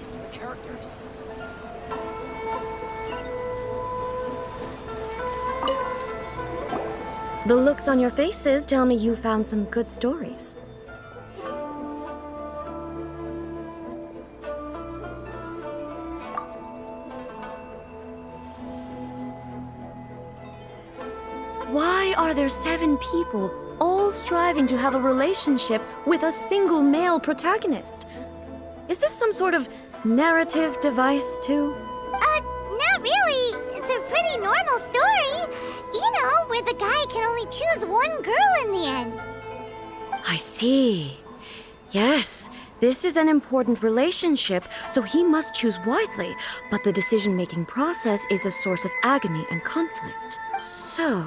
backstories to the characters. The looks on your faces tell me you found some good stories. Why are there 7 people all striving to have a relationship with a single male protagonist? Is this some sort of narrative device, too? Not really. It's a pretty normal story. You know, where the guy can only choose one girl in the end. I see. Yes, this is an important relationship, so he must choose wisely, but the decision-making process is a source of agony and conflict. So,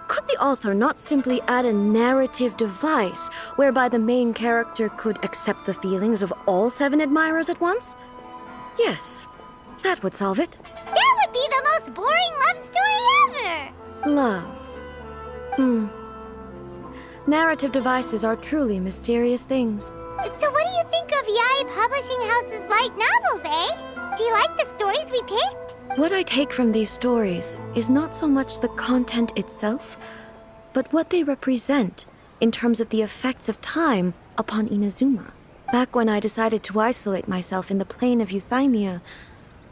could the author not simply add a narrative device whereby the main character could accept the feelings of all 7 admirers at once? Yes, that would solve it. That would be the most boring love story ever. Love. Narrative devices are truly mysterious things. So what do you think of Yae Publishing House's light novels, eh? Do you like the stories we picked? What I take from these stories is not so much the content itself, but what they represent in terms of the effects of time upon Inazuma. Back when I decided to isolate myself in the plane of Euthymia,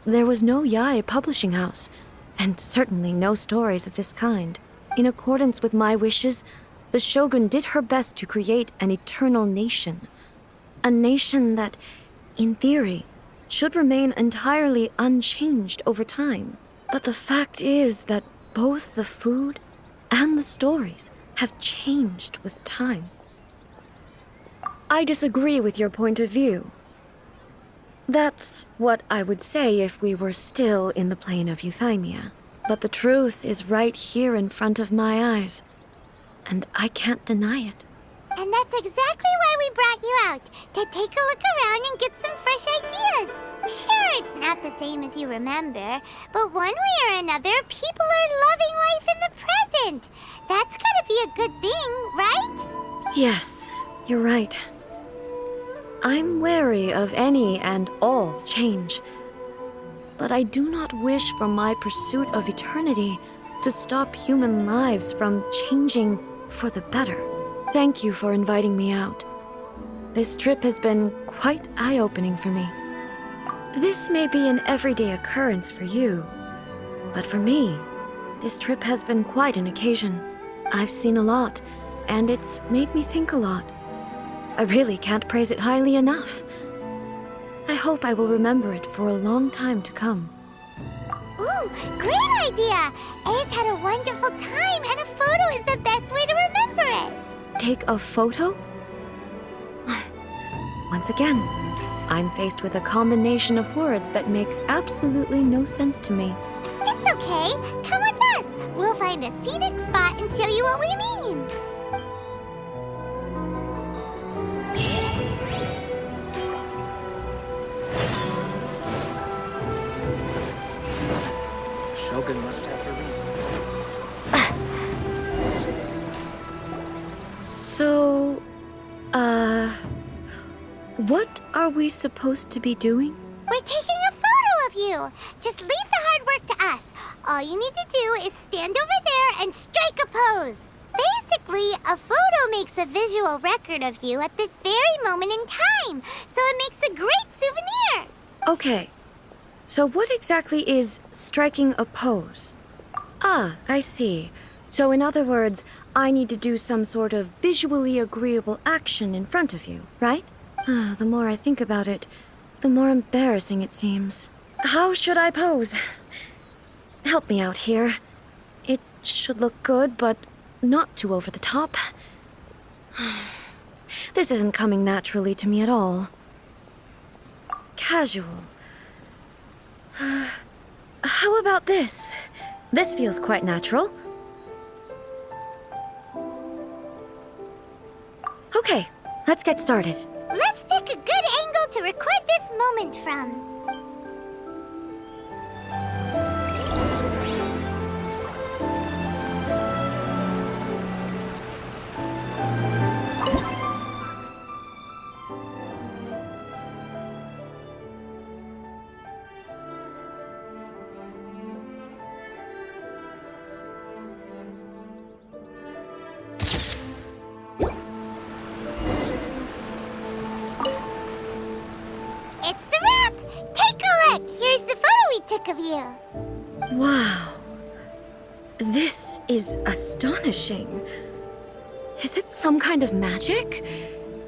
there was no Yae Publishing House, and certainly no stories of this kind. In accordance with my wishes, the Shogun did her best to create an eternal nation. A nation that, in theory, should remain entirely unchanged over time. But the fact is that both the food and the stories have changed with time. I disagree with your point of view. That's what I would say if we were still in the plane of Euthymia. But the truth is right here in front of my eyes, and I can't deny it. And that's exactly why we brought you out, to take a look around and get some fresh ideas. Sure, it's not the same as you remember, but one way or another, people are loving life in the present. That's gotta be a good thing, right? Yes, you're right. I'm wary of any and all change, but I do not wish for my pursuit of eternity to stop human lives from changing for the better. Thank you for inviting me out. This trip has been quite eye-opening for me. This may be an everyday occurrence for you, but for me, this trip has been quite an occasion. I've seen a lot, and it's made me think a lot. I really can't praise it highly enough. I hope I will remember it for a long time to come. Ooh, great idea! A's had a wonderful time, and a photo is the best way to remember it. Take a photo? Once again, I'm faced with a combination of words that makes absolutely no sense to me. It's okay. Come with us. We'll find a scenic spot and show you what we mean. Shogun must have her reasons. So, what are we supposed to be doing? We're taking a photo of you. Just leave the hard work to us. All you need to do is stand over there and strike a pose. Basically, a photo makes a visual record of you at this very moment in time, so it makes a great souvenir. Okay, so what exactly is striking a pose? Ah, I see. So in other words, I need to do some sort of visually agreeable action in front of you, right? The more I think about it, the more embarrassing it seems. How should I pose? Help me out here. It should look good, but not too over the top. This isn't coming naturally to me at all. Casual. How about this? This feels quite natural. Okay, let's get started. Let's pick a good angle to record this moment from. pic of you. Wow. This is astonishing. Is it some kind of magic?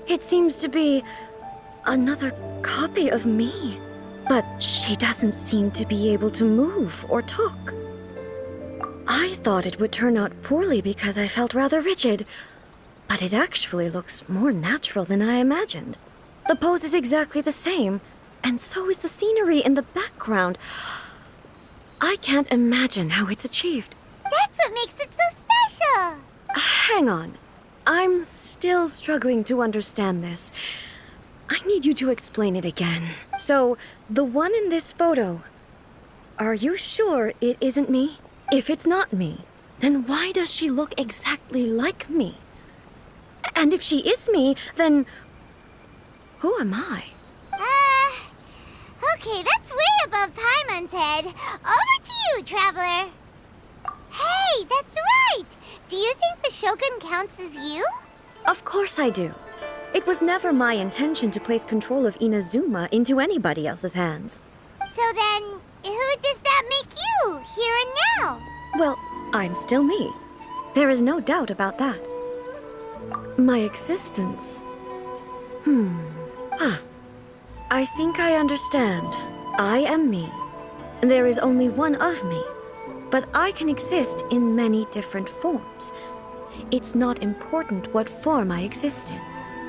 It seems to be another copy of me. But she doesn't seem to be able to move or talk. I thought it would turn out poorly because I felt rather rigid, but it actually looks more natural than I imagined. The pose is exactly the same, and so is the scenery in the background. I can't imagine how it's achieved. That's what makes it so special. Hang on. I'm still struggling to understand this. I need you to explain it again. So, the one in this photo, are you sure it isn't me? If it's not me, then why does she look exactly like me? And if she is me, then who am I? Okay, that's way above Paimon's head. Over to you, Traveler. Hey, that's right! Do you think the Shogun counts as you? Of course I do. It was never my intention to place control of Inazuma into anybody else's hands. So then, who does that make you, here and now? Well, I'm still me. There is no doubt about that. My existence... I think I understand. I am me. There is only one of me. But I can exist in many different forms. It's not important what form I exist in.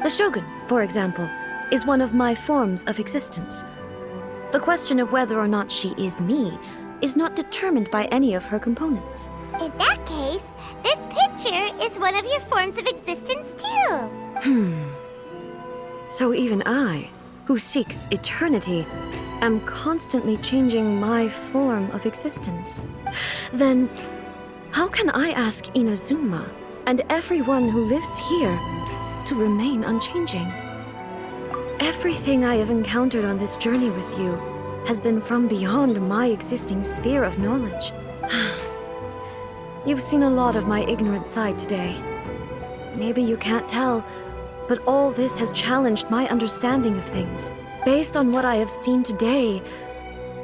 The Shogun, for example, is one of my forms of existence. The question of whether or not she is me is not determined by any of her components. In that case, this picture is one of your forms of existence too. So even I, who seeks eternity, am constantly changing my form of existence. Then, how can I ask Inazuma and everyone who lives here to remain unchanging? Everything I have encountered on this journey with you has been from beyond my existing sphere of knowledge. You've seen a lot of my ignorant side today. Maybe you can't tell, but all this has challenged my understanding of things. Based on what I have seen today,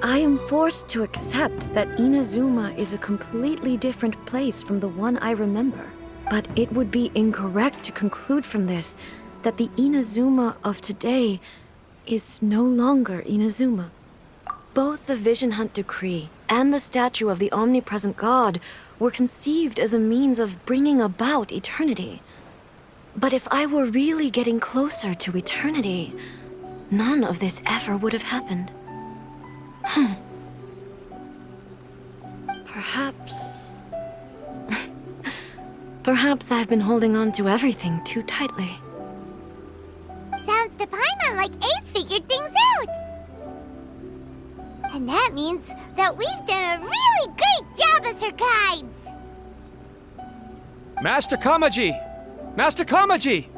I am forced to accept that Inazuma is a completely different place from the one I remember. But it would be incorrect to conclude from this that the Inazuma of today is no longer Inazuma. Both the Vision Hunt Decree and the statue of the omnipresent God were conceived as a means of bringing about eternity. But if I were really getting closer to eternity, none of this ever would have happened. Perhaps... Perhaps I've been holding on to everything too tightly. Sounds to Paimon like Ace figured things out. And that means that we've done a really great job as her guides. Master Kamaji! Master Kamaji!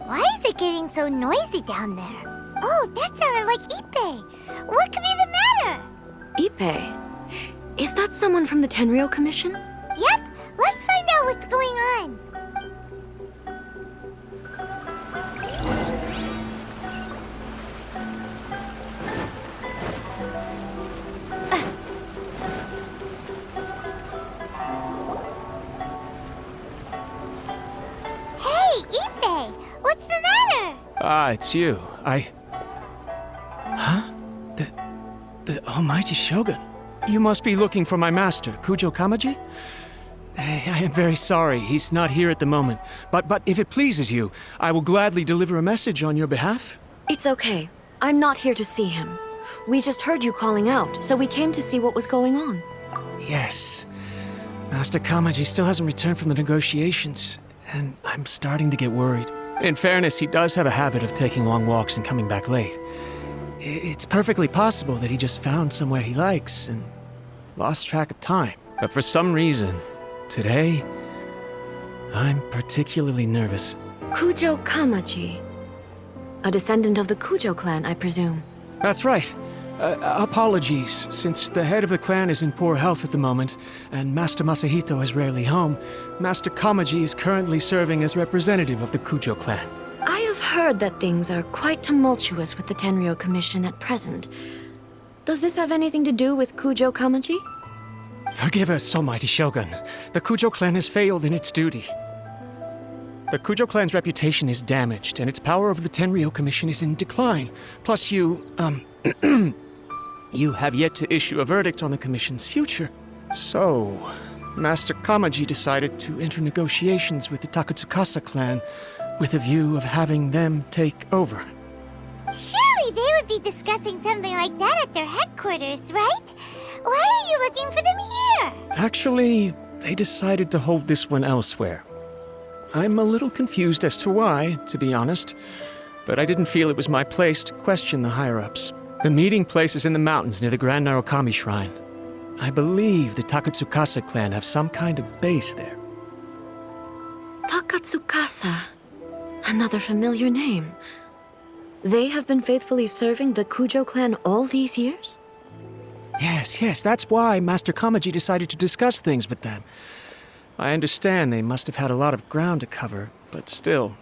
Why is it getting so noisy down there? Oh, that sounded like Ippei. What could be the matter? Ippei? Is that someone from the Tenryou Commission? Yep, let's find out what's going on. Hey, Ippei, what's the matter? Ah, it's you. Huh? The Almighty Shogun. You must be looking for my master, Kujo Kamaji? I am very sorry, he's not here at the moment. But if it pleases you, I will gladly deliver a message on your behalf. It's okay. I'm not here to see him. We just heard you calling out, so we came to see what was going on. Yes. Master Kamaji still hasn't returned from the negotiations, and I'm starting to get worried. In fairness, he does have a habit of taking long walks and coming back late. It's perfectly possible that he just found somewhere he likes and lost track of time. But for some reason, today, I'm particularly nervous. Kujo Kamaji. A descendant of the Kujo clan, I presume. That's right. Apologies, since the head of the clan is in poor health at the moment, and Master Masahito is rarely home, Master Kamaji is currently serving as representative of the Kujo clan. I have heard that things are quite tumultuous with the Tenryou Commission at present. Does this have anything to do with Kujo Kamaji? Forgive us, almighty Shogun. The Kujo clan has failed in its duty. The Kujo clan's reputation is damaged, and its power over the Tenryo Commission is in decline. Plus you have yet to issue a verdict on the Commission's future. So, Master Kamaji decided to enter negotiations with the Takatsukasa clan with a view of having them take over. Surely they would be discussing something like that at their headquarters, right? Why are you looking for them here? Actually, they decided to hold this one elsewhere. I'm a little confused as to why, to be honest, but I didn't feel it was my place to question the higher-ups. The meeting place is in the mountains near the Grand Narukami Shrine. I believe the Takatsukasa clan have some kind of base there. Takatsukasa. Another familiar name. They have been faithfully serving the Kujo clan all these years? Yes, that's why Master Kamaji decided to discuss things with them. I understand they must have had a lot of ground to cover, but still,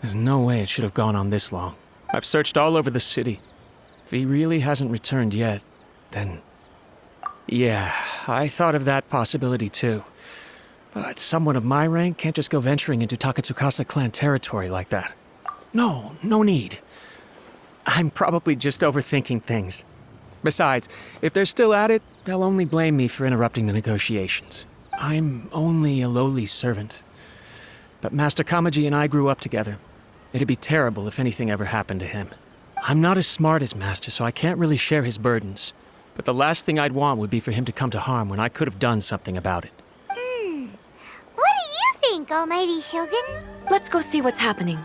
there's no way it should have gone on this long. I've searched all over the city. If he really hasn't returned yet, then... yeah, I thought of that possibility too. But someone of my rank can't just go venturing into Takatsukasa clan territory like that. No need. I'm probably just overthinking things. Besides, if they're still at it, they'll only blame me for interrupting the negotiations. I'm only a lowly servant. But Master Kamaji and I grew up together. It'd be terrible if anything ever happened to him. I'm not as smart as Master, so I can't really share his burdens. But the last thing I'd want would be for him to come to harm when I could have done something about it. What do you think, Almighty Shogun? Let's go see what's happening.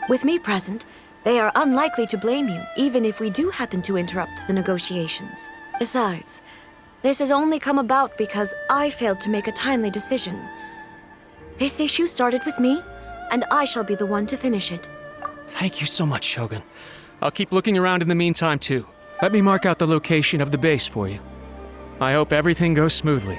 With me present, they are unlikely to blame you, even if we do happen to interrupt the negotiations. Besides, this has only come about because I failed to make a timely decision. This issue started with me, and I shall be the one to finish it. Thank you so much, Shogun. I'll keep looking around in the meantime, too. Let me mark out the location of the base for you. I hope everything goes smoothly.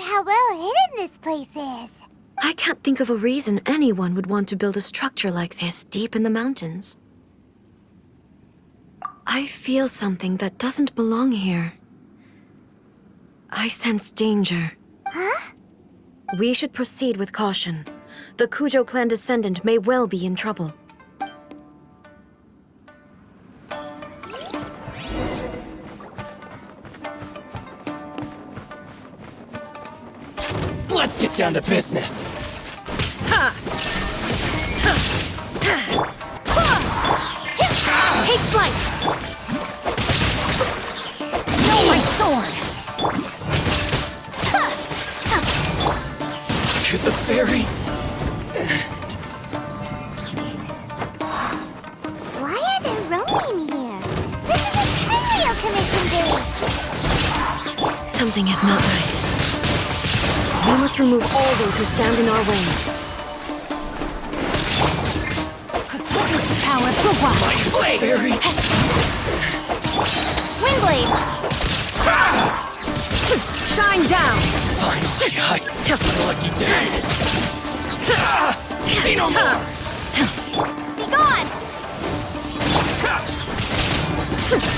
How well hidden this place is. I can't think of a reason anyone would want to build a structure like this deep in the mountains. I feel something that doesn't belong here. I sense danger. Huh? We should proceed with caution. The Kujo clan descendant may well be in trouble. Let's get down to business. Take flight! No, my sword! To the very Why are they roaming here? This is a Tenryo Commission base. Something is not right. We must remove all those who stand in our way. Witness the power of the wild. very Windblade! Shine down! finally I have a lucky day. Say no more. Be gone!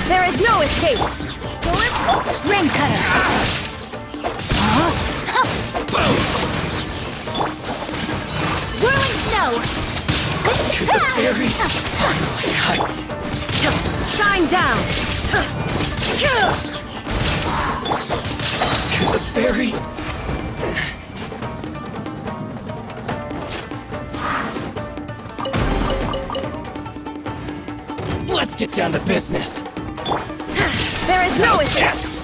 There is no escape! Ring cutter! fairy finally hyped. Shine down! To the fairy. Let's get down to business. There is no escape! Yes.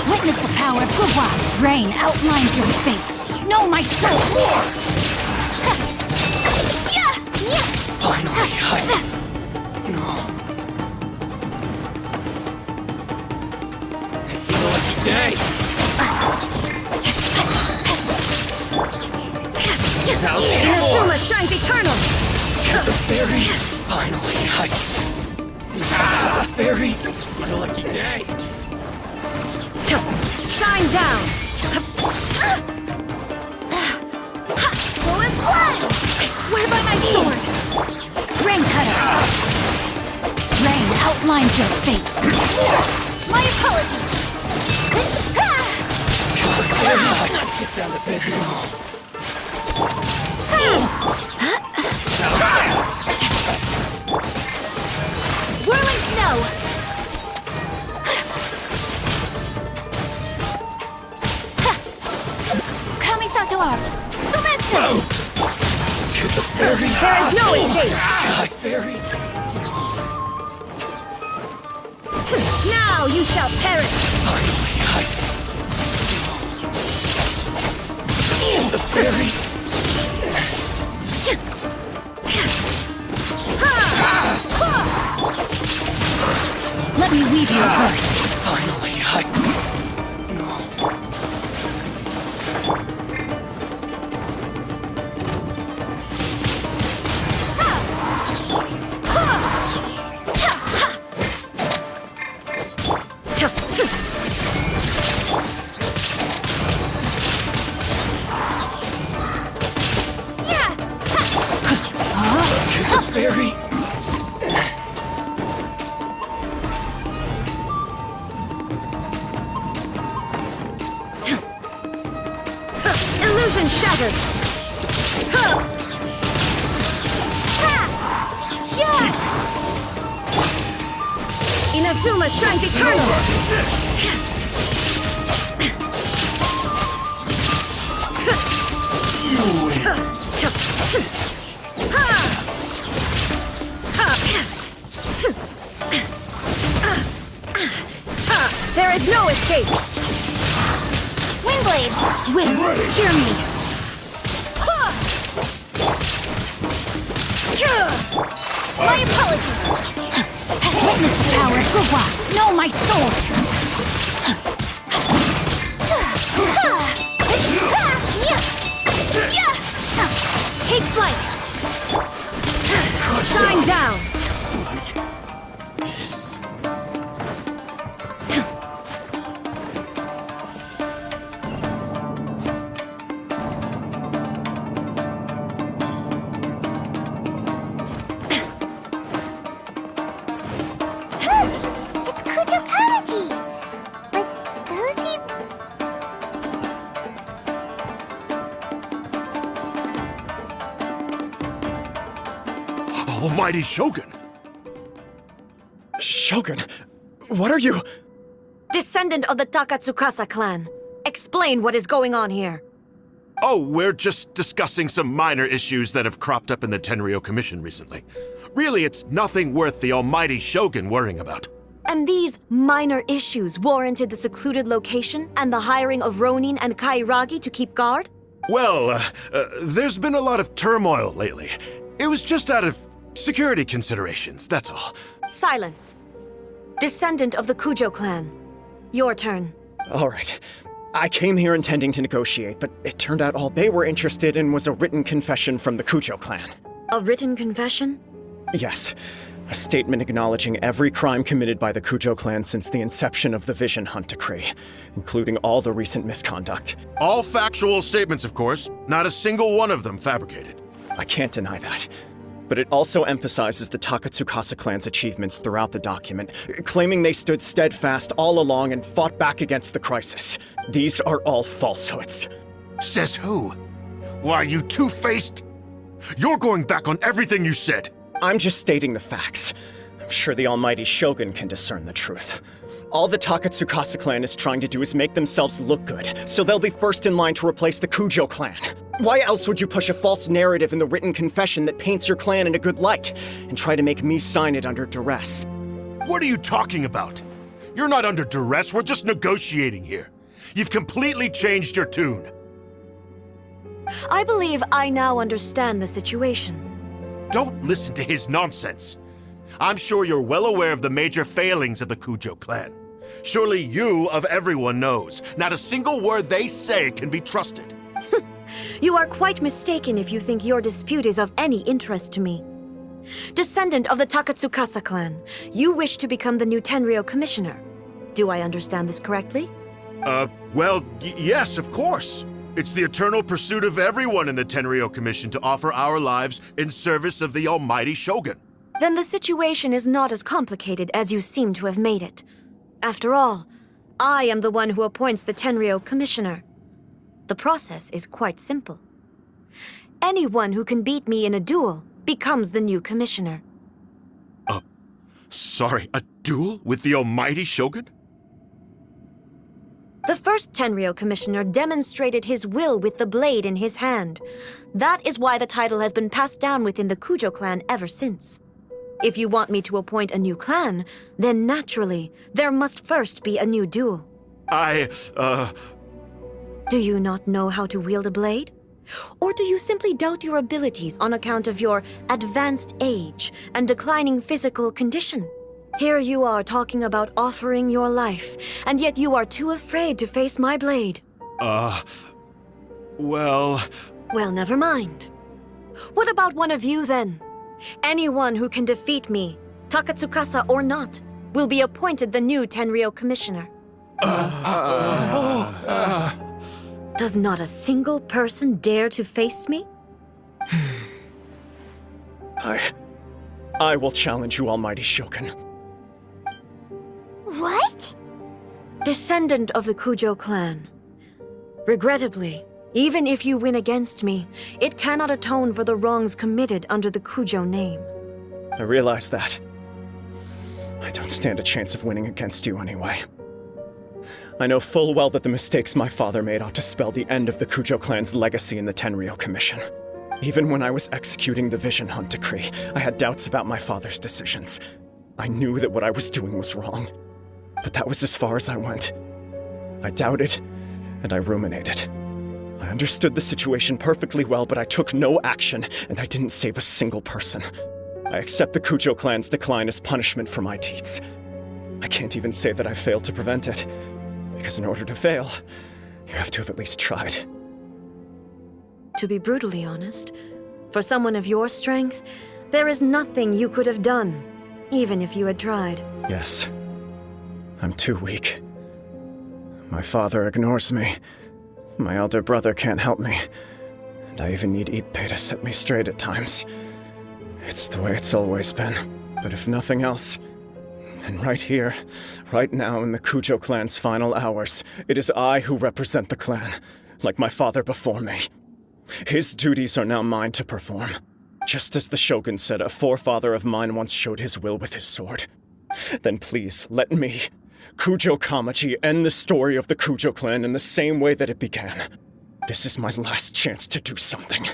Witness the power of Gua. Rain outlines your fate. Know my soul. Finally hyped. No. It's the lucky day. Inazuma shines eternal! The fairy finally hyped. Fairy, what a lucky day. Shine down! I swear by my sword. Rain cutter. Rain outlines your fate. My apologies. Let's get down to business. Whirling snow. Kamisato art. Sometsu. To the fairy. There is no escape! Fairy. Now you shall perish! Finally hyped. The fairy. Let me weave you a verse. Finally hyped. Fairy. Illusion shattered! Inazuma shines eternal! There is no escape! Windblade. Wind, hear me. My apologies. Witness the power of Gua. Know my sword. Take flight. Shine down! It's Kujo Kamaji! But who's he? Almighty Shogun! Shogun, what are you? Descendant of the Takatsukasa clan. Explain what is going on here. Oh, we're just discussing some minor issues that have cropped up in the Tenryo Commission recently. Really, it's nothing worth the almighty Shogun worrying about. And these minor issues warranted the secluded location and the hiring of Ronin and Kairagi to keep guard? Well, there's been a lot of turmoil lately. It was just out of security considerations, that's all. Silence. Descendant of the Kujo clan. Your turn. All right. I came here intending to negotiate, but it turned out all they were interested in was a written confession from the Kujo clan. A written confession? Yes. A statement acknowledging every crime committed by the Kujo clan since the inception of the Vision Hunt Decree, including all the recent misconduct. All factual statements, of course. Not a single one of them fabricated. I can't deny that. But it also emphasizes the Takatsukasa clan's achievements throughout the document, claiming they stood steadfast all along and fought back against the crisis. These are all falsehoods. Says who? Why, you two-faced? You're going back on everything you said. I'm just stating the facts. I'm sure the almighty Shogun can discern the truth. All the Takatsukasa clan is trying to do is make themselves look good, so they'll be first in line to replace the Kujo clan. Why else would you push a false narrative in the written confession that paints your clan in a good light, and try to make me sign it under duress? What are you talking about? You're not under duress, we're just negotiating here. You've completely changed your tune. I believe I now understand the situation. Don't listen to his nonsense. I'm sure you're well aware of the major failings of the Kujo clan. Surely you, of everyone, knows. Not a single word they say can be trusted. You are quite mistaken if you think your dispute is of any interest to me. Descendant of the Takatsukasa clan, you wish to become the new Tenryou commissioner. Do I understand this correctly? Well, yes, of course. It's the eternal pursuit of everyone in the Tenryou Commission to offer our lives in service of the almighty Shogun. Then the situation is not as complicated as you seem to have made it. After all, I am the one who appoints the Tenryou commissioner. The process is quite simple. Anyone who can beat me in a duel becomes the new commissioner. Sorry, a duel with the almighty Shogun? The first Tenryou commissioner demonstrated his will with the blade in his hand. That is why the title has been passed down within the Kujo clan ever since. If you want me to appoint a new clan, then naturally, there must first be a new duel. Do you not know how to wield a blade? Or do you simply doubt your abilities on account of your advanced age and declining physical condition? Here you are talking about offering your life, and yet you are too afraid to face my blade. Well, never mind. What about one of you, then? Anyone who can defeat me, Takatsukasa or not, will be appointed the new Tenryou commissioner. Does not a single person dare to face me? I will challenge you, almighty Shogun. What? Descendant of the Kujo clan. Regrettably, even if you win against me, it cannot atone for the wrongs committed under the Kujo name. I realize that. I don't stand a chance of winning against you anyway. I know full well that the mistakes my father made ought to spell the end of the Kujo clan's legacy in the Tenryou Commission. Even when I was executing the Vision Hunt decree, I had doubts about my father's decisions. I knew that what I was doing was wrong. But that was as far as I went. I doubted, and I ruminated. I understood the situation perfectly well, but I took no action, and I didn't save a single person. I accept the Kujo clan's decline as punishment for my deeds. I can't even say that I failed to prevent it, because in order to fail, you have to have at least tried. To be brutally honest, for someone of your strength, there is nothing you could have done, even if you had tried. Yes. I'm too weak. My father ignores me. My elder brother can't help me. And I even need Ippei to set me straight at times. It's the way it's always been. But if nothing else, and right here, right now in the Kujo clan's final hours, it is I who represent the clan, like my father before me. His duties are now mine to perform. Just as the Shogun said a forefather of mine once showed his will with his sword. Then please, let me, Kujo Kamaji, end the story of the Kujo clan in the same way that it began. This is my last chance to do something.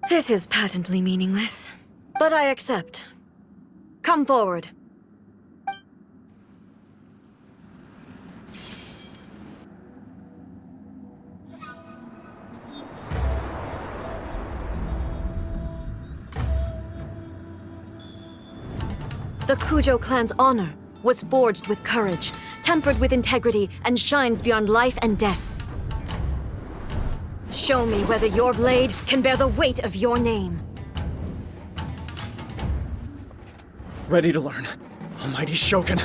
This is patently meaningless, but I accept. Come forward. The Kujo clan's honor was forged with courage, tempered with integrity, and shines beyond life and death. Show me whether your blade can bear the weight of your name. Ready to learn, almighty Shogun.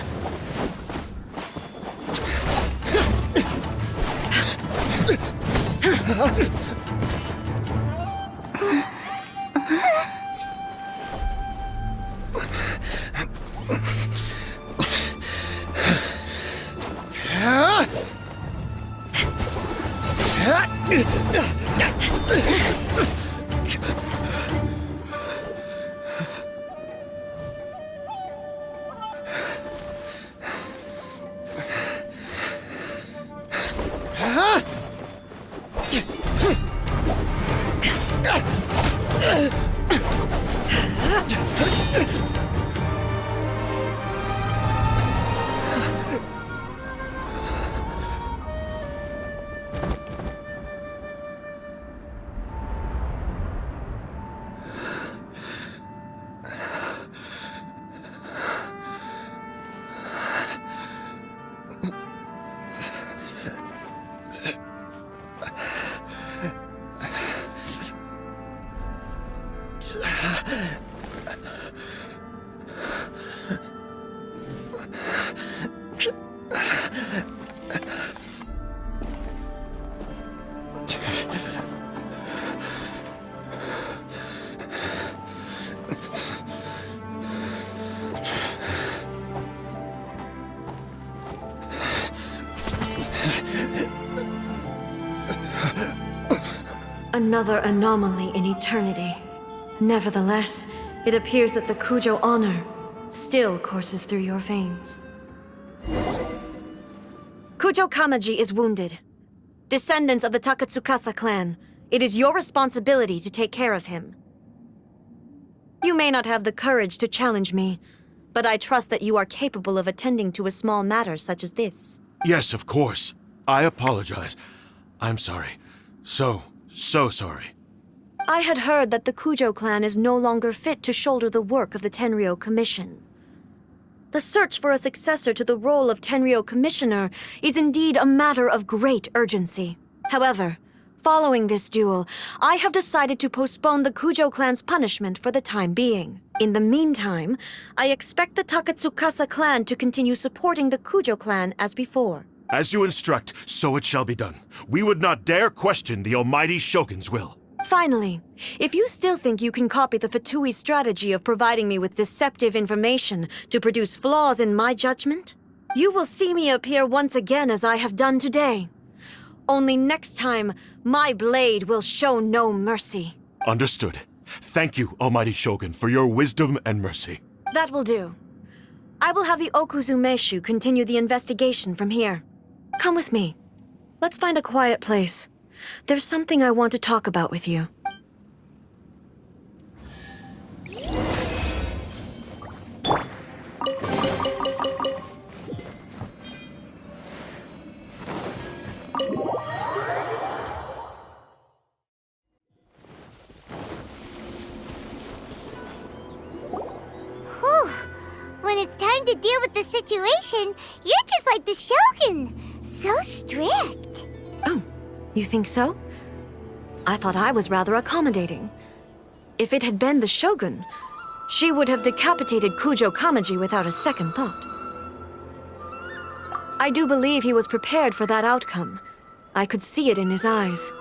Another anomaly in eternity. Nevertheless, it appears that the Kujo honor still courses through your veins. Kujo Kamaji is wounded. Descendants of the Takatsukasa clan, it is your responsibility to take care of him. You may not have the courage to challenge me, but I trust that you are capable of attending to a small matter such as this. Yes, of course. I apologize. I'm sorry. So sorry. I had heard that the Kujo clan is no longer fit to shoulder the work of the Tenryou Commission. The search for a successor to the role of Tenryou Commissioner is indeed a matter of great urgency. However, following this duel, I have decided to postpone the Kujo clan's punishment for the time being. In the meantime, I expect the Takatsukasa clan to continue supporting the Kujo clan as before. As you instruct, so it shall be done. We would not dare question the almighty Shogun's will. Finally, if you still think you can copy the Fatui strategy of providing me with deceptive information to produce flaws in my judgment, you will see me appear once again as I have done today. Only next time, my blade will show no mercy. Understood. Thank you, almighty Shogun, for your wisdom and mercy. That will do. I will have the Okuzumeshu continue the investigation from here. Come with me. Let's find a quiet place. There's something I want to talk about with you. Whew. When it's time to deal with the situation, you're just like the Shogun. So strict. Oh, you think so? I thought I was rather accommodating. If it had been the Shogun, she would have decapitated Kujo Kamaji without a second thought. I do believe he was prepared for that outcome. I could see it in his eyes.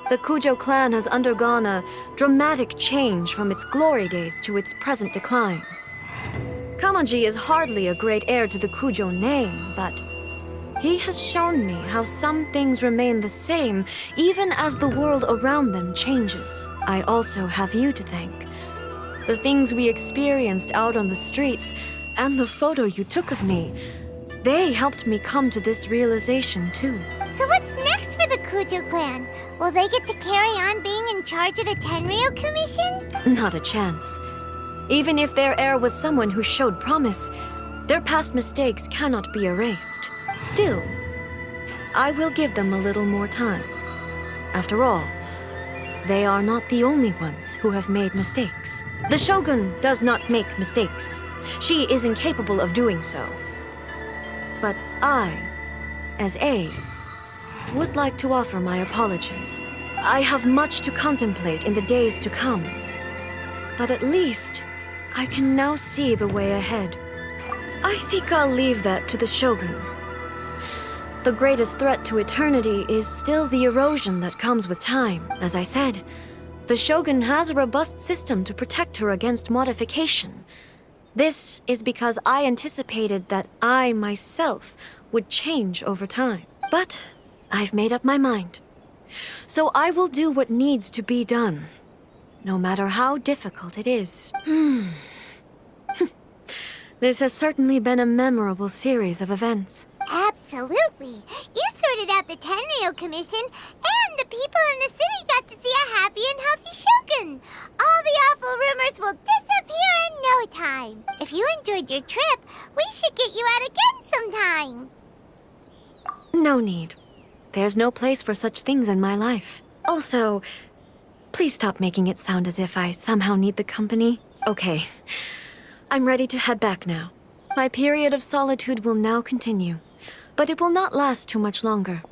The Kujo clan has undergone a dramatic change from its glory days to its present decline. Kamaji is hardly a great heir to the Kujo name, but he has shown me how some things remain the same even as the world around them changes. I also have you to thank. The things we experienced out on the streets and the photo you took of me, they helped me come to this realization too. So what's next for the Kujo clan? Will they get to carry on being in charge of the Tenryou Commission? Not a chance. Even if their heir was someone who showed promise, their past mistakes cannot be erased. Still, I will give them a little more time. After all, they are not the only ones who have made mistakes. The Shogun does not make mistakes. She is incapable of doing so. But I, as A, would like to offer my apologies. I have much to contemplate in the days to come. But at least, I can now see the way ahead. I think I'll leave that to the Shogun. The greatest threat to eternity is still the erosion that comes with time. As I said, the Shogun has a robust system to protect her against modification. This is because I anticipated that I myself would change over time. But I've made up my mind. So I will do what needs to be done, no matter how difficult it is. This has certainly been a memorable series of events. Absolutely. You sorted out the Tenryo Commission, and the people in the city got to see a happy and healthy Shogun. All the awful rumors will disappear in no time. If you enjoyed your trip, we should get you out again sometime. No need. There's no place for such things in my life. Also, please stop making it sound as if I somehow need the company. Okay, I'm ready to head back now. My period of solitude will now continue, but it will not last too much longer.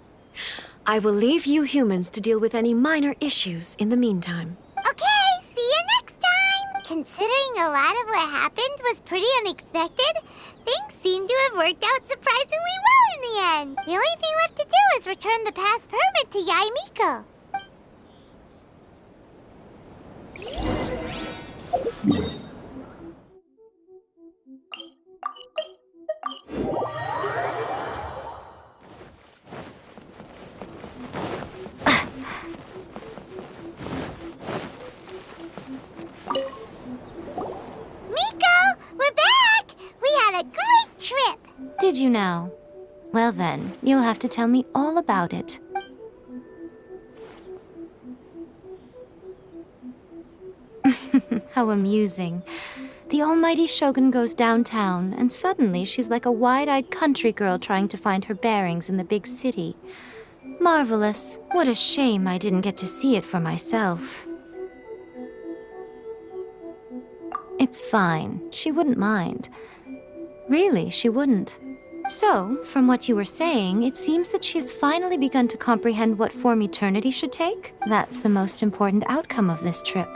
I will leave you humans to deal with any minor issues in the meantime. Okay, see you next time! Considering a lot of what happened was pretty unexpected, things seem to have worked out surprisingly well in the end. The only thing left to do is return the pass permit to Yae Miko. Did you know? Well then, you'll have to tell me all about it. How amusing. The almighty Shogun goes downtown, and suddenly she's like a wide-eyed country girl trying to find her bearings in the big city. Marvelous. What a shame I didn't get to see it for myself. It's fine. She wouldn't mind. Really, she wouldn't. So, from what you were saying, it seems that she has finally begun to comprehend what form eternity should take. That's the most important outcome of this trip.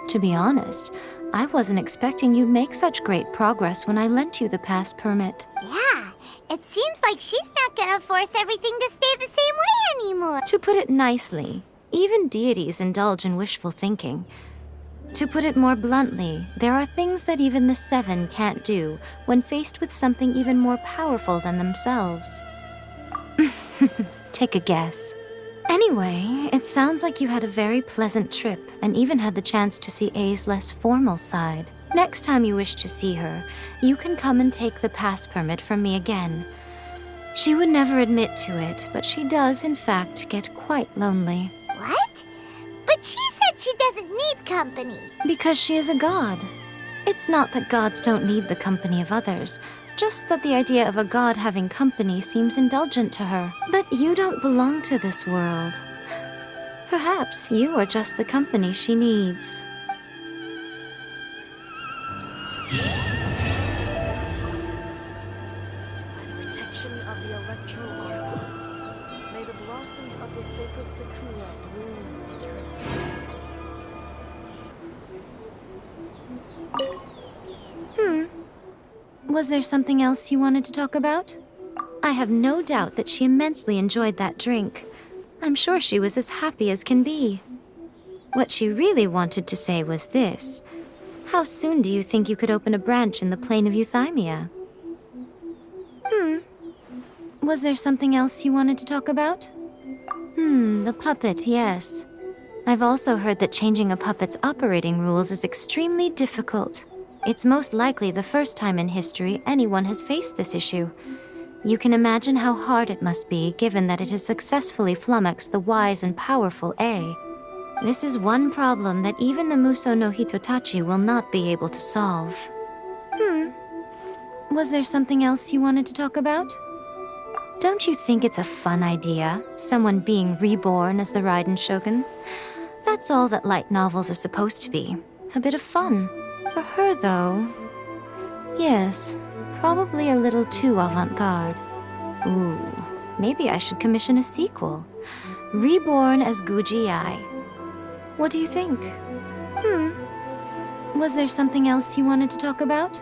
To be honest, I wasn't expecting you'd make such great progress when I lent you the pass permit. Yeah, it seems like she's not gonna force everything to stay the same way anymore. To put it nicely, even deities indulge in wishful thinking. To put it more bluntly, there are things that even the Seven can't do when faced with something even more powerful than themselves. Take a guess. Anyway, it sounds like you had a very pleasant trip and even had the chance to see A's less formal side. Next time you wish to see her, you can come and take the pass permit from me again. She would never admit to it, but she does, in fact, get quite lonely. What? But she said she doesn't need company. Because she is a god. It's not that gods don't need the company of others, just that the idea of a god having company seems indulgent to her. But you don't belong to this world. Perhaps you are just the company she needs. By the protection of the Electro Archon, may the blossoms of the sacred Sakura bloom eternally. Was there something else you wanted to talk about? I have no doubt that she immensely enjoyed that drink. I'm sure she was as happy as can be. What she really wanted to say was this. How soon do you think you could open a branch in the plain of Euthymia? Was there something else you wanted to talk about? The puppet, yes. I've also heard that changing a puppet's operating rules is extremely difficult. It's most likely the first time in history anyone has faced this issue. You can imagine how hard it must be, given that it has successfully flummoxed the wise and powerful A. This is one problem that even the Muso no Hitotachi will not be able to solve. Was there something else you wanted to talk about? Don't you think it's a fun idea, someone being reborn as the Raiden Shogun? That's all that light novels are supposed to be. A bit of fun. For her, though... Yes, probably a little too avant-garde. Ooh, maybe I should commission a sequel. Reborn as Guji Ai. What do you think? Was there something else you wanted to talk about?